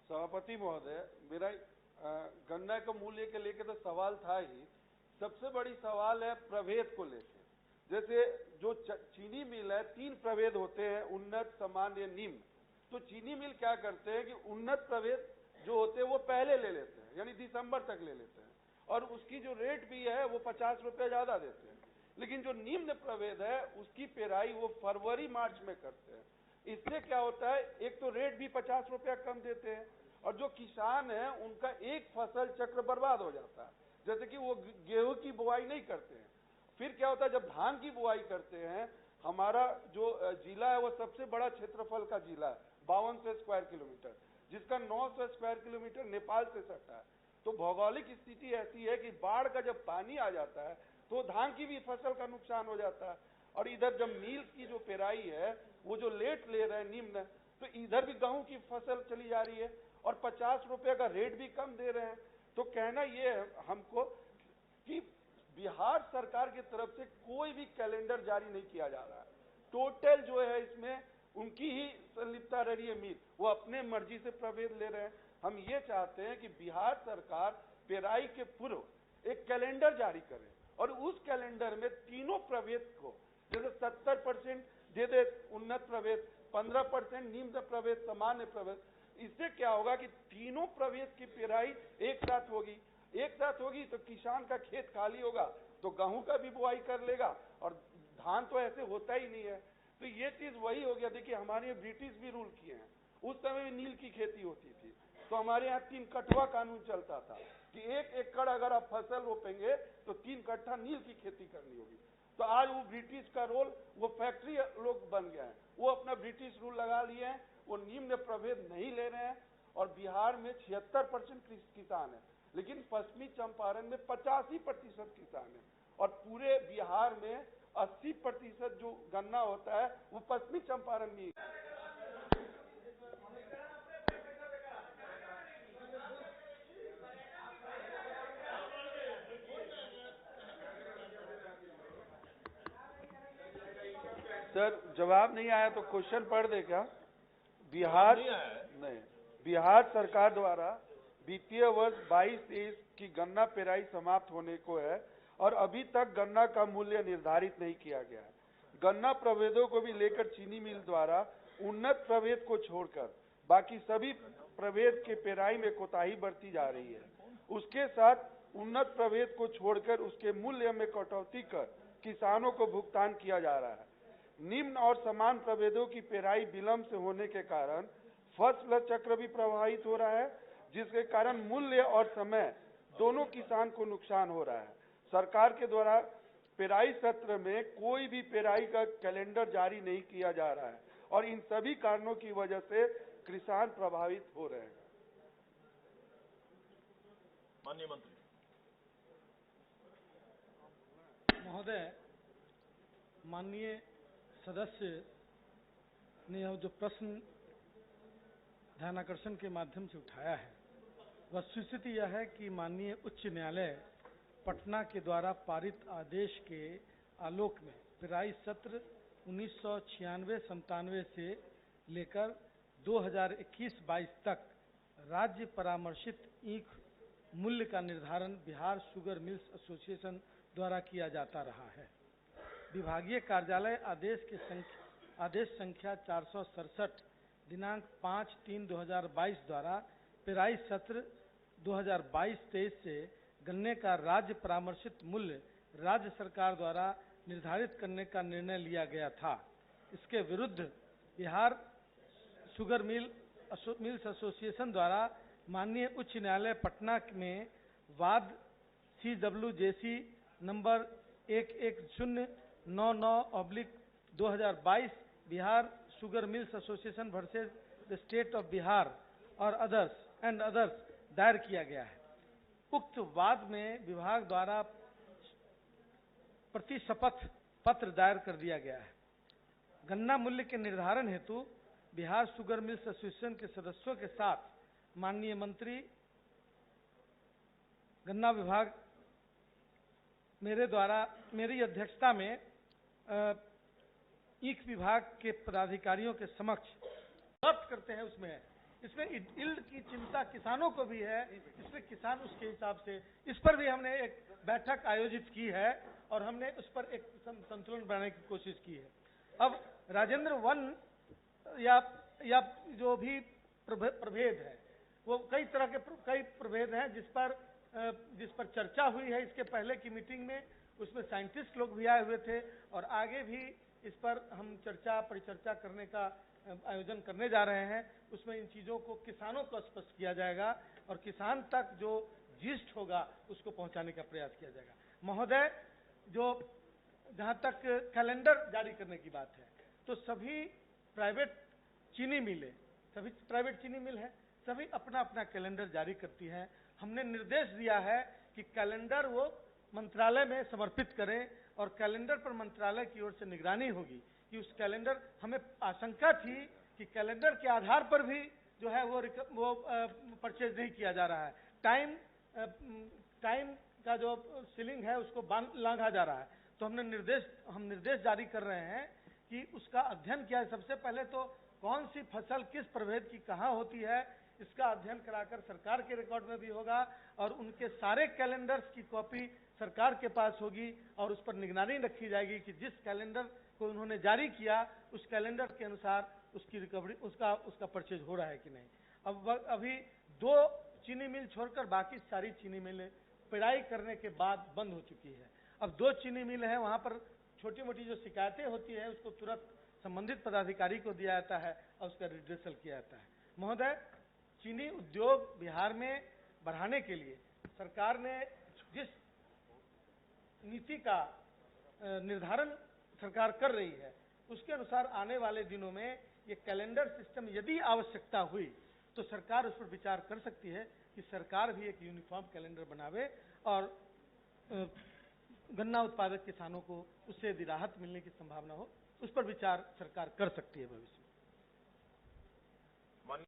सभापति महोदय, मेरा गन्ना के मूल्य के लेके तो सवाल था ही। सबसे बड़ी सवाल है प्रभेद को लेके। जैसे जो चीनी मिल है, 3 प्रभेद होते हैं, उन्नत, सामान्य, निम्न। तो चीनी मिल क्या करते हैं कि उन्नत प्रभेद जो होते हैं वो पहले ले लेते हैं, यानी दिसंबर तक ले लेते हैं, और उसकी जो रेट भी है वो 50 रुपये ज्यादा देते हैं। लेकिन जो निम्न प्रभेद है उसकी पेराई वो फरवरी मार्च में करते हैं। इससे क्या होता है, एक तो रेट भी 50 रुपया कम देते हैं, और जो किसान है उनका एक फसल चक्र बर्बाद हो जाता है। जैसे कि वो गेहूं की बुआई नहीं करते हैं, फिर क्या होता है जब धान की बुआई करते हैं। हमारा जो जिला है वो सबसे बड़ा क्षेत्रफल का जिला है, 5200 स्क्वायर किलोमीटर, जिसका 900 स्क्वायर किलोमीटर नेपाल से सटा है। तो भौगोलिक स्थिति ऐसी है कि बाढ़ का जब पानी आ जाता है तो धान की भी फसल का नुकसान हो जाता है। और इधर जब मील की जो पेराई है वो जो लेट ले रहे हैं, निम्न, तो इधर भी गेहूं की फसल चली जा रही है और 50 रुपये का रेट भी कम दे रहे हैं। तो कहना ये है हमको कि बिहार सरकार की तरफ से कोई भी कैलेंडर जारी नहीं किया जा रहा है। टोटल जो है इसमें उनकी ही संलिप्तता रही है मिल, वो अपने मर्जी से प्रभेद ले रहे हैं। हम ये चाहते हैं कि बिहार सरकार पेराई के पूर्व एक कैलेंडर जारी करे और उस कैलेंडर में तीनों प्रभेद को, जैसे 70% दे दे उन्नत प्रभेद, 15% निम्न प्रभेद, सामान्य प्रभेद। इससे क्या होगा कि तीनों प्रभेद की पेराई एक साथ होगी तो किसान का खेत खाली होगा तो गेहूं का भी बुआई कर लेगा, और धान तो ऐसे होता ही नहीं है। तो ये चीज वही हो गया। देखिए हमारे यहाँ ब्रिटिश भी रूल किए हैं, उस समय भी नील की खेती होती थी, तो हमारे यहाँ 3 कठवा कानून चलता था कि 1 एकड़ अगर आप फसल रोपेंगे तो 3 कट्ठा नील की खेती करनी होगी। तो आज वो ब्रिटिश का रोल, वो फैक्ट्री लोग बन गए हैं, वो अपना ब्रिटिश रूल लगा लिए हैं, वो निम्न प्रभेद नहीं ले रहे हैं। और बिहार में 76% किसान है, लेकिन पश्चिमी चंपारण में 85% किसान है, और पूरे बिहार में 80% जो गन्ना होता है वो पश्चिमी चंपारण में। सर जवाब नहीं आया तो क्वेश्चन पढ़ दे क्या? बिहार नहीं, बिहार सरकार द्वारा वित्तीय वर्ष 22-23 की गन्ना पेराई समाप्त होने को है और अभी तक गन्ना का मूल्य निर्धारित नहीं किया गया है। गन्ना प्रभेदों को भी लेकर चीनी मिल द्वारा उन्नत प्रभेद को छोड़कर बाकी सभी प्रभेद के पेराई में कोताही बरती जा रही है। उसके साथ उन्नत प्रभेद को छोड़कर उसके मूल्य में कटौती कर किसानों को भुगतान किया जा रहा है। निम्न और समान प्रभेदों की पेराई विलंब से होने के कारण फसल चक्र भी प्रभावित हो रहा है, जिसके कारण मूल्य और समय दोनों किसान को नुकसान हो रहा है। सरकार के द्वारा पेराई सत्र में कोई भी पेराई का कैलेंडर जारी नहीं किया जा रहा है और इन सभी कारणों की वजह से किसान प्रभावित हो रहे हैं। माननीय मंत्री महोदय, माननीय सदस्य ने यह जो प्रश्न ध्यानाकर्षण के माध्यम से उठाया है, वस्तुस्थिति यह है कि माननीय उच्च न्यायालय पटना के द्वारा पारित आदेश के आलोक में पेराई सत्र 1996-97 से लेकर 2021-22 तक राज्य परामर्शित ईख मूल्य का निर्धारण बिहार शुगर मिल्स एसोसिएशन द्वारा किया जाता रहा है। विभागीय कार्यालय आदेश संख्या 467 दिनांक 5/3/2022 द्वारा पेराई सत्र 2022-23 से गन्ने का राज्य परामर्शित मूल्य राज्य सरकार द्वारा निर्धारित करने का निर्णय लिया गया था। इसके विरुद्ध बिहार शुगर मिल्स एसोसिएशन द्वारा माननीय उच्च न्यायालय पटना में वाद CWJC number 11099/2022 Bihar sugar mills association versus the state of Bihar और अदर्स दायर किया गया है। उक्त वाद में विभाग द्वारा प्रतिशपथ पत्र दायर कर दिया गया है। गन्ना मूल्य के निर्धारण हेतु बिहार शुगर मिल्स एसोसिएशन के सदस्यों के साथ माननीय मंत्री गन्ना विभाग मेरी अध्यक्षता में ईख विभाग के पदाधिकारियों के समक्ष प्राप्त करते हैं। उसमें इसमें यील्ड की चिंता किसानों को भी है, इसमें किसान उसके हिसाब से, इस पर भी हमने एक बैठक आयोजित की है और हमने उस पर एक संतुलन बनाने की कोशिश की है। अब राजेंद्र वन या जो भी प्रभेद है, वो कई तरह के कई प्रभेद हैं जिस पर चर्चा हुई है इसके पहले की मीटिंग में। उसमें साइंटिस्ट लोग भी आए हुए थे और आगे भी इस पर हम परिचर्चा करने का आयोजन करने जा रहे हैं। उसमें इन चीजों को किसानों को स्पष्ट किया जाएगा और किसान तक जो जिस्ट होगा उसको पहुंचाने का प्रयास किया जाएगा। महोदय, जो जहां तक कैलेंडर जारी करने की बात है, तो सभी प्राइवेट चीनी मिल है, सभी अपना अपना कैलेंडर जारी करती हैं। हमने निर्देश दिया है कि कैलेंडर वो मंत्रालय में समर्पित करें और कैलेंडर पर मंत्रालय की ओर से निगरानी होगी कि उस कैलेंडर, हमें आशंका थी कि कैलेंडर के आधार पर भी जो है वो परचेज नहीं किया जा रहा है, टाइम का जो सीलिंग है उसको लांघा जा रहा है। तो हम निर्देश जारी कर रहे हैं कि उसका अध्ययन किया है। सबसे पहले तो कौन सी फसल किस प्रभेद की कहाँ होती है, इसका अध्ययन कराकर सरकार के रिकॉर्ड में भी होगा और उनके सारे कैलेंडर्स की कॉपी सरकार के पास होगी और उस पर निगरानी रखी जाएगी कि जिस कैलेंडर को उन्होंने जारी किया उस कैलेंडर के अनुसार उसकी रिकवरी, उसका परचेज हो रहा है कि नहीं। अब अभी 2 चीनी मिल छोड़कर बाकी सारी चीनी मिलें पिड़ाई करने के बाद बंद हो चुकी है। अब 2 चीनी मिल है, वहां पर छोटी मोटी जो शिकायतें होती है उसको तुरंत संबंधित पदाधिकारी को दिया जाता है और उसका रिड्रेसल किया जाता है। महोदय, चीनी उद्योग बिहार में बढ़ाने के लिए सरकार ने जिस नीति का निर्धारण सरकार कर रही है उसके अनुसार आने वाले दिनों में ये कैलेंडर सिस्टम यदि आवश्यकता हुई तो सरकार उस पर विचार कर सकती है कि सरकार भी एक यूनिफॉर्म कैलेंडर बनावे और गन्ना उत्पादक किसानों को उससे यदि राहत मिलने की संभावना हो उस पर विचार सरकार कर सकती है भविष्य में।